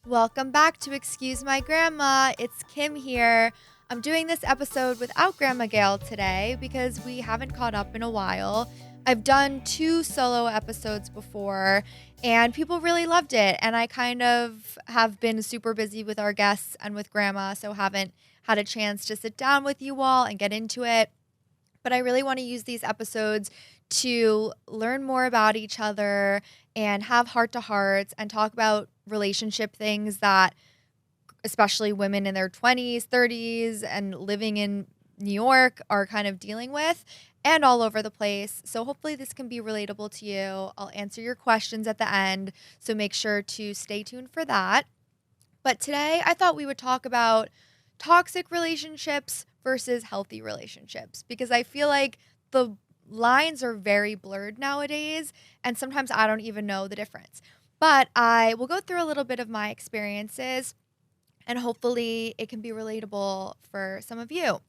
Welcome back to Excuse My Grandma. It's Kim here. I'm doing this episode without Grandma Gail today because we haven't caught up in a while. I've done 2 solo episodes before and people really loved it. And I kind of have been super busy with our guests and with Grandma, so haven't had a chance to sit down with you all and get into it. But I really want to use these episodes to learn more about each other and have heart to hearts and talk about relationship things that especially women in their 20s, 30s, and living in New York are kind of dealing with and all over the place. So hopefully this can be relatable to you. I'll answer your questions at the end, so make sure to stay tuned for that. But today I thought we would talk about toxic relationships versus healthy relationships because I feel like the lines are very blurred nowadays and sometimes I don't even know the difference. But I will go through a little bit of my experiences and hopefully it can be relatable for some of you.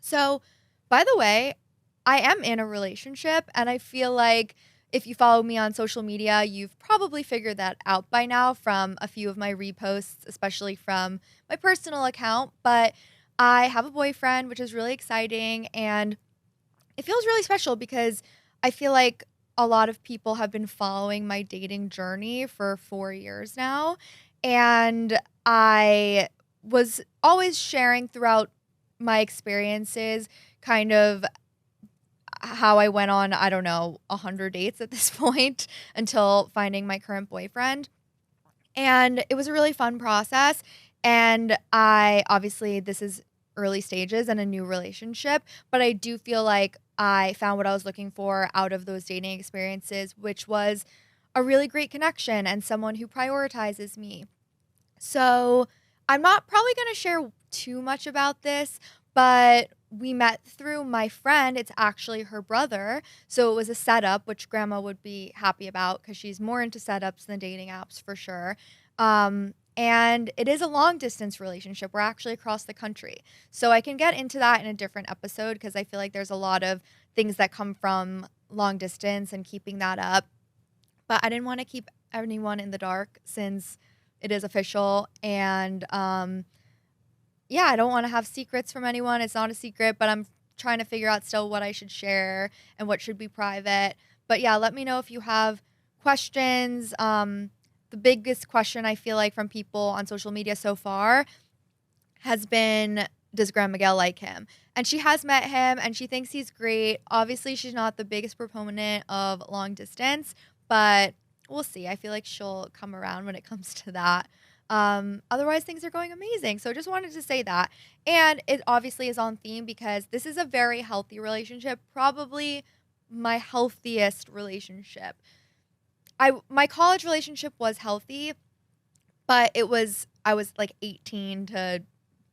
So, by the way, I am in a relationship, and I feel like if you follow me on social media, you've probably figured that out by now from a few of my reposts, especially from my personal account. But I have a boyfriend, which is really exciting, and it feels really special because I feel like a lot of people have been following my dating journey for 4 years now. And I was always sharing throughout my experiences kind of how I went on, I don't know, 100 dates at this point until finding my current boyfriend. And it was a really fun process. And I obviously, this is early stages and a new relationship, but I do feel like I found what I was looking for out of those dating experiences, which was a really great connection and someone who prioritizes me. So I'm not probably going to share too much about this, but we met through my friend. It's actually her brother. So it was a setup, which grandma would be happy about because she's more into setups than dating apps for sure. And it is a long distance relationship. We're actually across the country. So I can get into that in a different episode because I feel like there's a lot of things that come from long distance and keeping that up. But I didn't want to keep anyone in the dark since it is official. And yeah, I don't want to have secrets from anyone. It's not a secret, but I'm trying to figure out still what I should share and what should be private. But yeah, let me know if you have questions. The biggest question I feel like from people on social media so far has been, does Grandma Gail like him? And she has met him and she thinks he's great. Obviously, she's not the biggest proponent of long distance, but we'll see. I feel like she'll come around when it comes to that. Otherwise, things are going amazing. So just wanted to say that. And it obviously is on theme because this is a very healthy relationship, probably my healthiest relationship. My college relationship was healthy, but I was like 18 to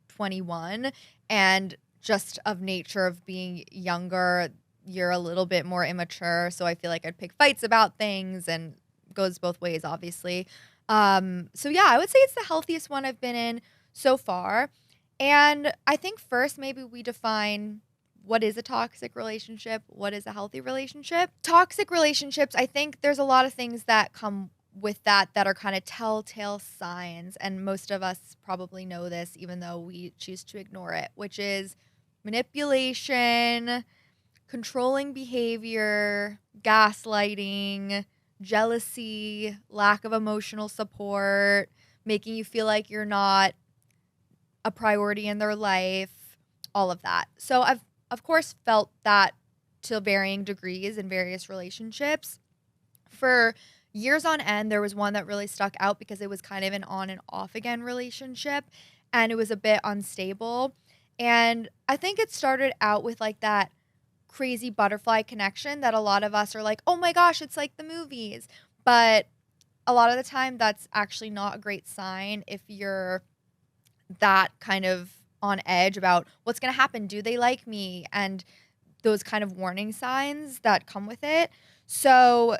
21 and just of nature of being younger, you're a little bit more immature, so I feel like I'd pick fights about things and goes both ways obviously. So yeah, I would say it's the healthiest one I've been in so far. And I think first maybe we define what is a toxic relationship, what is a healthy relationship. Toxic relationships, I think there's a lot of things that come with that are kind of telltale signs, and most of us probably know this even though we choose to ignore it, which is manipulation, controlling behavior, gaslighting, jealousy, lack of emotional support, making you feel like you're not a priority in their life, all of that. So I've of course felt that to varying degrees in various relationships. For years on end, there was one that really stuck out because it was kind of an on and off again relationship and it was a bit unstable. And I think it started out with like that crazy butterfly connection that a lot of us are like, oh my gosh, it's like the movies. But a lot of the time, that's actually not a great sign if you're that kind of on edge about what's going to happen. Do they like me? And those kind of warning signs that come with it. So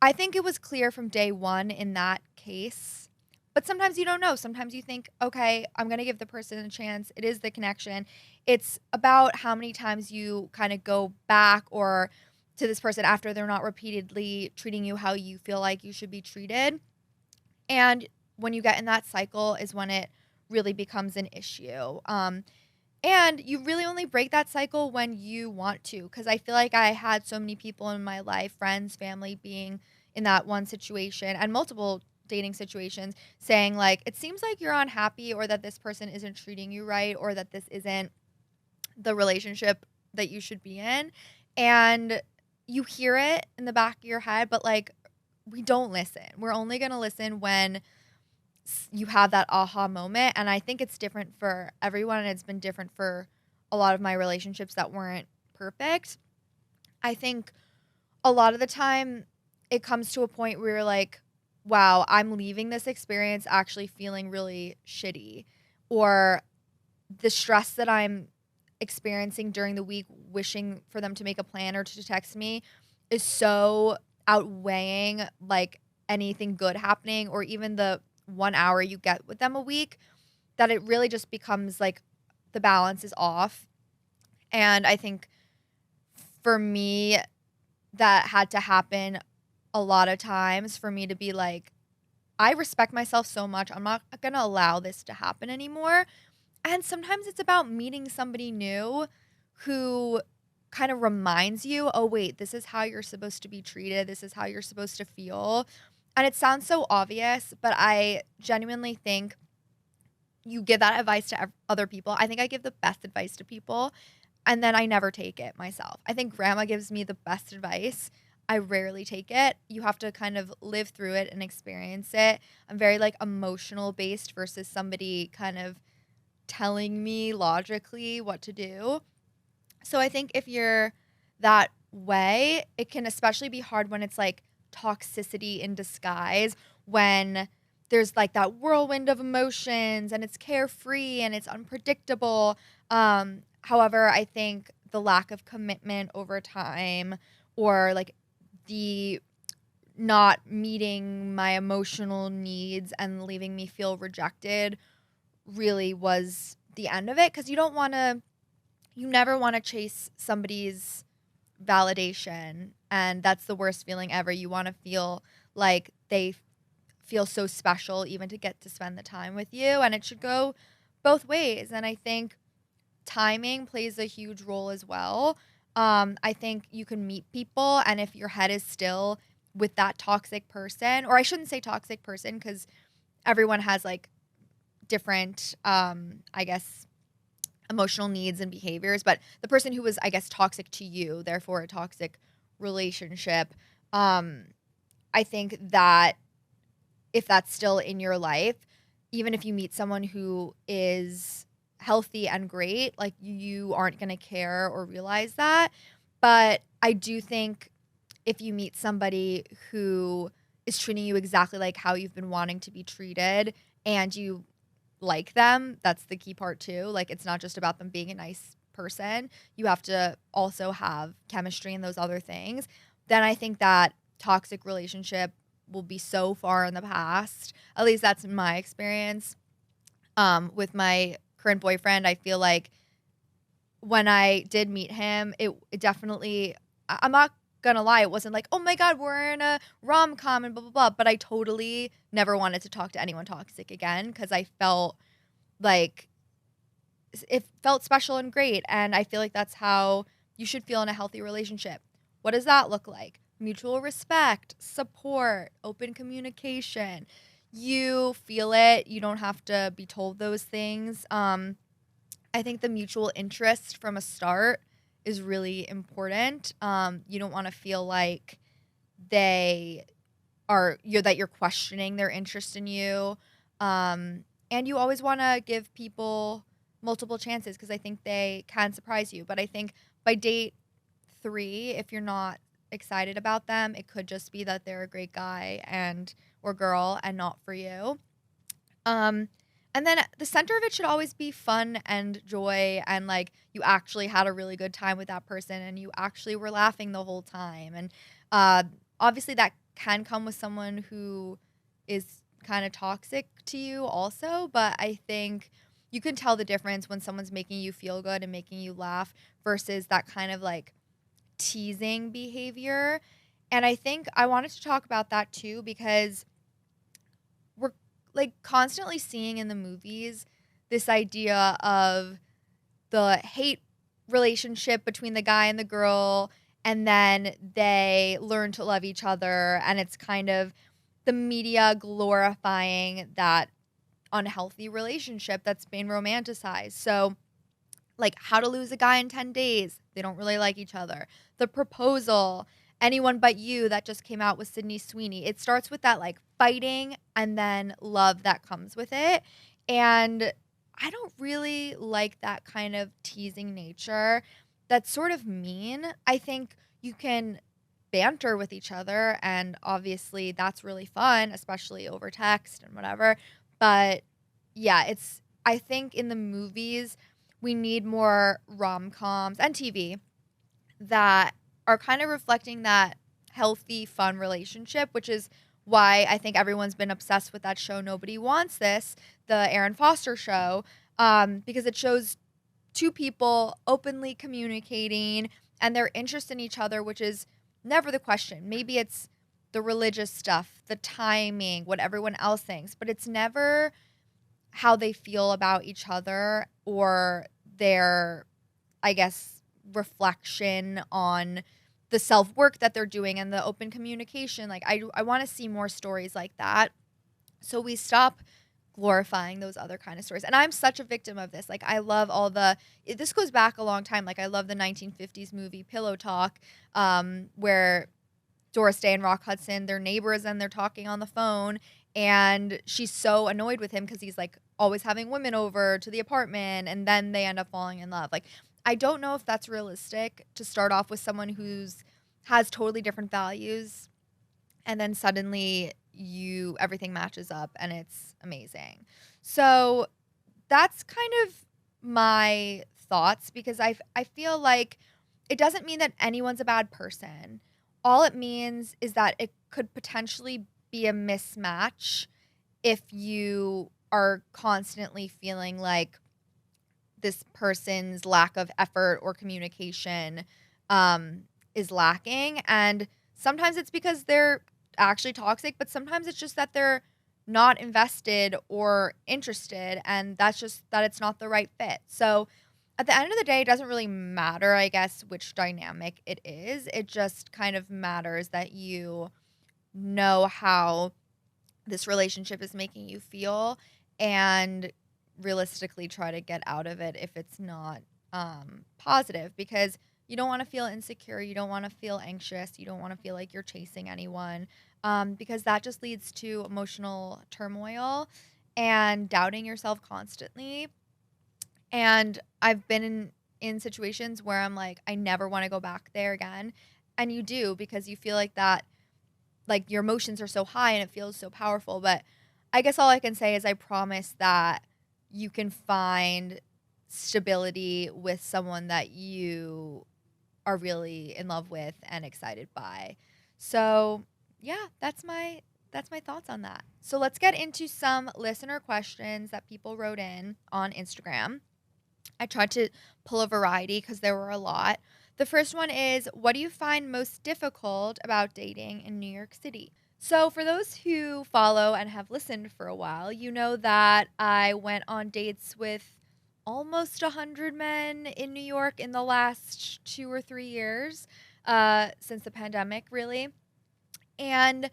I think it was clear from day one in that case. But sometimes you don't know. Sometimes you think, okay, I'm going to give the person a chance. It is the connection. It's about how many times you kind of go back or to this person after they're not repeatedly treating you how you feel like you should be treated. And when you get in that cycle is when it really becomes an issue. And you really only break that cycle when you want to. Because I feel like I had so many people in my life, friends, family, being in that one situation and multiple dating situations saying, like, it seems like you're unhappy or that this person isn't treating you right or that this isn't the relationship that you should be in. And you hear it in the back of your head, but like, we don't listen. We're only going to listen when you have that aha moment. And I think it's different for everyone. And it's been different for a lot of my relationships that weren't perfect. I think a lot of the time it comes to a point where you're like, wow, I'm leaving this experience actually feeling really shitty. Or the stress that I'm experiencing during the week, wishing for them to make a plan or to text me, is so outweighing like anything good happening or even the 1 hour you get with them a week, that it really just becomes like the balance is off. And I think for me, that had to happen a lot of times for me to be like, I respect myself so much. I'm not going to allow this to happen anymore. And sometimes it's about meeting somebody new who kind of reminds you, oh, wait, this is how you're supposed to be treated. This is how you're supposed to feel. And it sounds so obvious, but I genuinely think you give that advice to other people. I think I give the best advice to people, and then I never take it myself. I think grandma gives me the best advice. I rarely take it. You have to kind of live through it and experience it. I'm very like emotional based versus somebody kind of telling me logically what to do. So I think if you're that way, it can especially be hard when it's like toxicity in disguise, when there's like that whirlwind of emotions and it's carefree and it's unpredictable. However, I think the lack of commitment over time or like the not meeting my emotional needs and leaving me feel rejected really was the end of it, because you never want to chase somebody's validation, and that's the worst feeling ever. You want to feel like they feel so special even to get to spend the time with you, and it should go both ways. And I think timing plays a huge role as well. I think you can meet people, and if your head is still with that toxic person, or I shouldn't say toxic person because everyone has like different I guess emotional needs and behaviors, but the person who was, I guess, toxic to you, therefore a toxic relationship, I think that if that's still in your life, even if you meet someone who is healthy and great, like you aren't going to care or realize that. But I do think if you meet somebody who is treating you exactly like how you've been wanting to be treated and you like them, that's the key part too. Like, it's not just about them being a nice person. You have to also have chemistry and those other things. Then I think that toxic relationship will be so far in the past. At least that's my experience. With my current boyfriend, I feel like when I did meet him, it definitely, I'm not gonna lie, it wasn't like, oh my God, we're in a rom-com and blah, blah, blah. But I totally never wanted to talk to anyone toxic again because I felt like it felt special and great. And I feel like that's how you should feel in a healthy relationship. What does that look like? Mutual respect, support, open communication. You feel it. You don't have to be told those things. I think the mutual interest from a start is really important. You don't want to feel like you're questioning their interest in you. And you always want to give people multiple chances because I think they can surprise you. But I think by date 3, if you're not excited about them, it could just be that they're a great guy or girl and not for you. And then the center of it should always be fun and joy, and like you actually had a really good time with that person and you actually were laughing the whole time. And obviously that can come with someone who is kind of toxic to you also, but I think you can tell the difference when someone's making you feel good and making you laugh versus that kind of like teasing behavior. And I think I wanted to talk about that too because we're like constantly seeing in the movies this idea of the hate relationship between the guy and the girl, and then they learn to love each other, and it's kind of the media glorifying that unhealthy relationship that's been romanticized. So, like How to Lose a Guy in 10 Days, they don't really like each other. The Proposal, Anyone But You, that just came out with Sydney Sweeney. It starts with that like fighting and then love that comes with it. And I don't really like that kind of teasing nature. That's sort of mean. I think you can banter with each other, and obviously that's really fun, especially over text and whatever. But yeah, I think in the movies, we need more rom-coms and TV that are kind of reflecting that healthy, fun relationship, which is why I think everyone's been obsessed with that show Nobody Wants This, the Aaron Foster show, because it shows two people openly communicating and their interest in each other, which is never the question. Maybe it's the religious stuff, the timing, what everyone else thinks, but it's never how they feel about each other or their, I guess, reflection on the self-work that they're doing and the open communication. Like I want to see more stories like that. So we stop glorifying those other kind of stories. And I'm such a victim of this. Like I love this goes back a long time. Like I love the 1950s movie Pillow Talk, where Doris Day and Rock Hudson, they're neighbors and they're talking on the phone, and she's so annoyed with him because he's like always having women over to the apartment, and then they end up falling in love. Like I don't know if that's realistic to start off with someone who's has totally different values, and then suddenly everything matches up and it's amazing. So that's kind of my thoughts, because I feel like it doesn't mean that anyone's a bad person. All it means is that it could potentially be a mismatch if you are constantly feeling like this person's lack of effort or communication is lacking. And sometimes it's because they're actually toxic, but sometimes it's just that they're not invested or interested, and that's just that it's not the right fit. So at the end of the day, it doesn't really matter, I guess, which dynamic it is. It just kind of matters that you know how this relationship is making you feel, and realistically try to get out of it if it's not positive, because you don't want to feel insecure, you don't want to feel anxious, you don't want to feel like you're chasing anyone, because that just leads to emotional turmoil and doubting yourself constantly. And I've been in situations where I'm like, I never want to go back there again. And you do, because you feel like that, like your emotions are so high and it feels so powerful. But I guess all I can say is I promise that you can find stability with someone that you are really in love with and excited by. So, yeah, that's my thoughts on that. So, let's get into some listener questions that people wrote in on Instagram. I tried to pull a variety because there were a lot. The first one is, what do you find most difficult about dating in New York City? So, for those who follow and have listened for a while, you know that I went on dates with almost 100 men in New York in the last 2 or 3 years, since the pandemic, really. And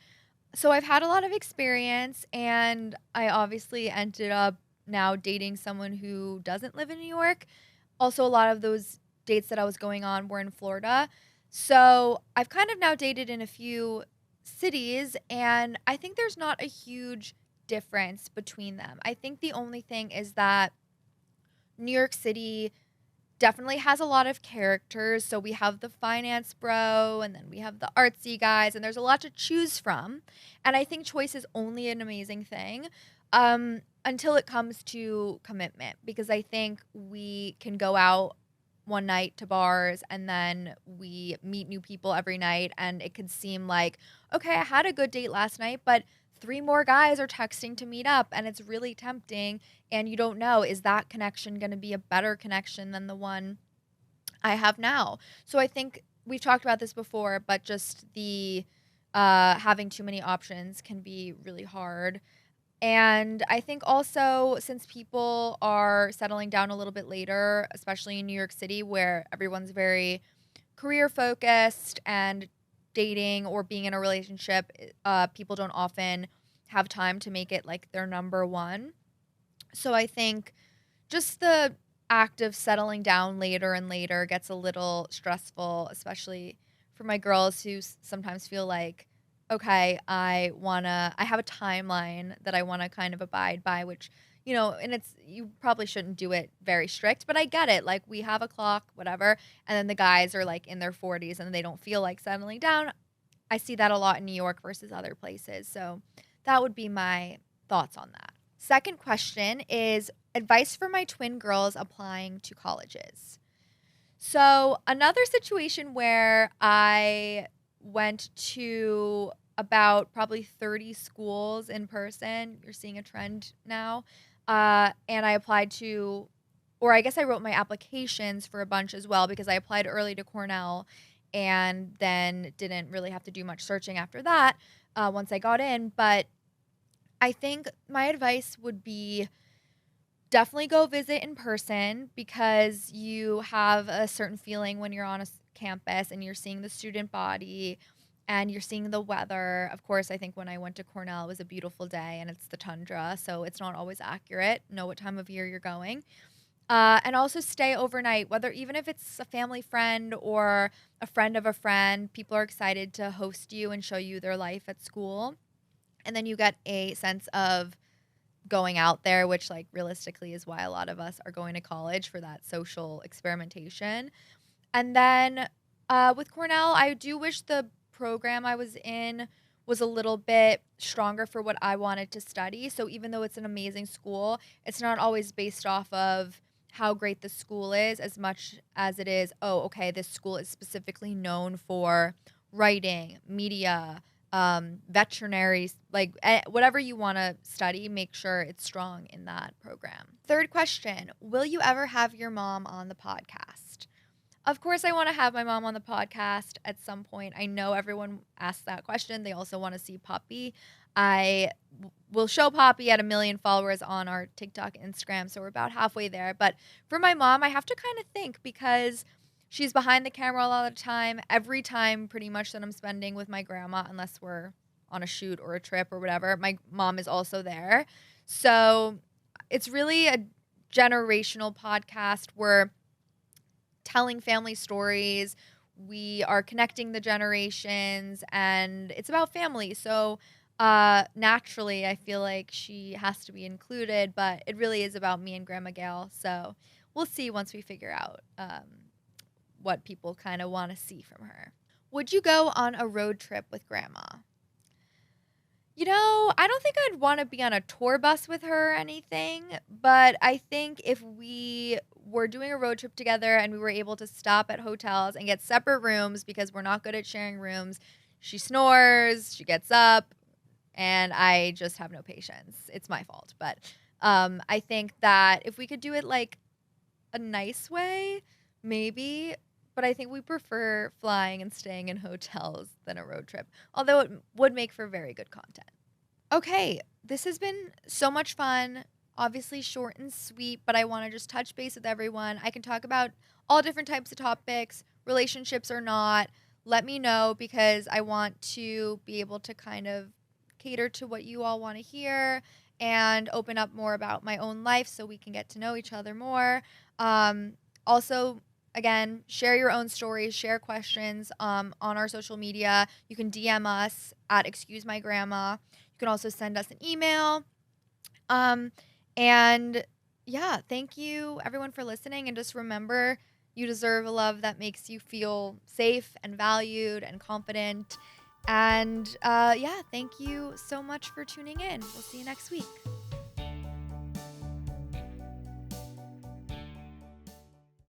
so I've had a lot of experience, and I obviously ended up now dating someone who doesn't live in New York. Also, a lot of those dates that I was going on were in Florida. So I've kind of now dated in a few cities, and I think there's not a huge difference between them. I think the only thing is that New York City definitely has a lot of characters. So we have the finance bro, and then we have the artsy guys, and there's a lot to choose from. And I think choice is only an amazing thing, until it comes to commitment, because I think we can go out one night to bars and then we meet new people every night, and it could seem like, okay, I had a good date last night, but three more guys are texting to meet up, and it's really tempting, and you don't know, is that connection going to be a better connection than the one I have now? So I think we've talked about this before, but just the having too many options can be really hard. And I think also since people are settling down a little bit later, especially in New York City where everyone's very career focused and dating or being in a relationship, people don't often have time to make it like their number one. So I think just the act of settling down later and later gets a little stressful, especially for my girls who sometimes feel like, okay, I have a timeline that I want to kind of abide by, which, and you probably shouldn't do it very strict, but I get it. Like, we have a clock, whatever. And then the guys are like in their 40s and they don't feel like settling down. I see that a lot in New York versus other places. So that would be my thoughts on that. Second question is advice for my twin girls applying to colleges. So, another situation where I went to about probably 30 schools in person. You're seeing a trend now. And I applied to, or I guess I wrote my applications for a bunch as well because I applied early to Cornell and then didn't really have to do much searching after that once I got in. But I think my advice would be definitely go visit in person because you have a certain feeling when you're on a campus and you're seeing the student body and you're seeing the weather. Of course, I think when I went to Cornell, it was a beautiful day and it's the tundra, so it's not always accurate. Know what time of year you're going. And also stay overnight, whether even if it's a family friend or a friend of a friend, people are excited to host you and show you their life at school. And then you get a sense of going out there, which like realistically is why a lot of us are going to college for that social experimentation. And then with Cornell, I do wish the program I was in was a little bit stronger for what I wanted to study. So even though it's an amazing school, it's not always based off of how great the school is as much as it is, oh, okay, this school is specifically known for writing, media, veterinary, like whatever you want to study, make sure it's strong in that program. Third question, will you ever have your mom on the podcast? Of course, I want to have my mom on the podcast at some point. I know everyone asks that question. They also want to see Poppy. I will show Poppy at 1 million followers on our TikTok and Instagram, so we're about halfway there. But for my mom, I have to kind of think because she's behind the camera a lot of the time. Every time pretty much that I'm spending with my grandma, unless we're on a shoot or a trip or whatever, my mom is also there. So it's really a generational podcast where telling family stories. We are connecting the generations and it's about family. So naturally, I feel like she has to be included, but it really is about me and Grandma Gail. So we'll see once we figure out what people kind of want to see from her. Would you go on a road trip with Grandma? I don't think I'd want to be on a tour bus with her or anything, but I think if we were doing a road trip together and we were able to stop at hotels and get separate rooms because we're not good at sharing rooms, she snores, she gets up, and I just have no patience. It's my fault. But I think that if we could do it like a nice way, maybe. But I think we prefer flying and staying in hotels than a road trip, although it would make for very good content. Okay, this has been so much fun. Obviously short and sweet, but I want to just touch base with everyone. I can talk about all different types of topics, relationships or not. Let me know because I want to be able to kind of cater to what you all want to hear and open up more about my own life so we can get to know each other more. Also, again, share your own stories, share questions on our social media. You can DM us at Excuse My Grandma. You can also send us an email. And yeah, thank you everyone for listening. And just remember, you deserve a love that makes you feel safe and valued and confident. And yeah, thank you so much for tuning in. We'll see you next week.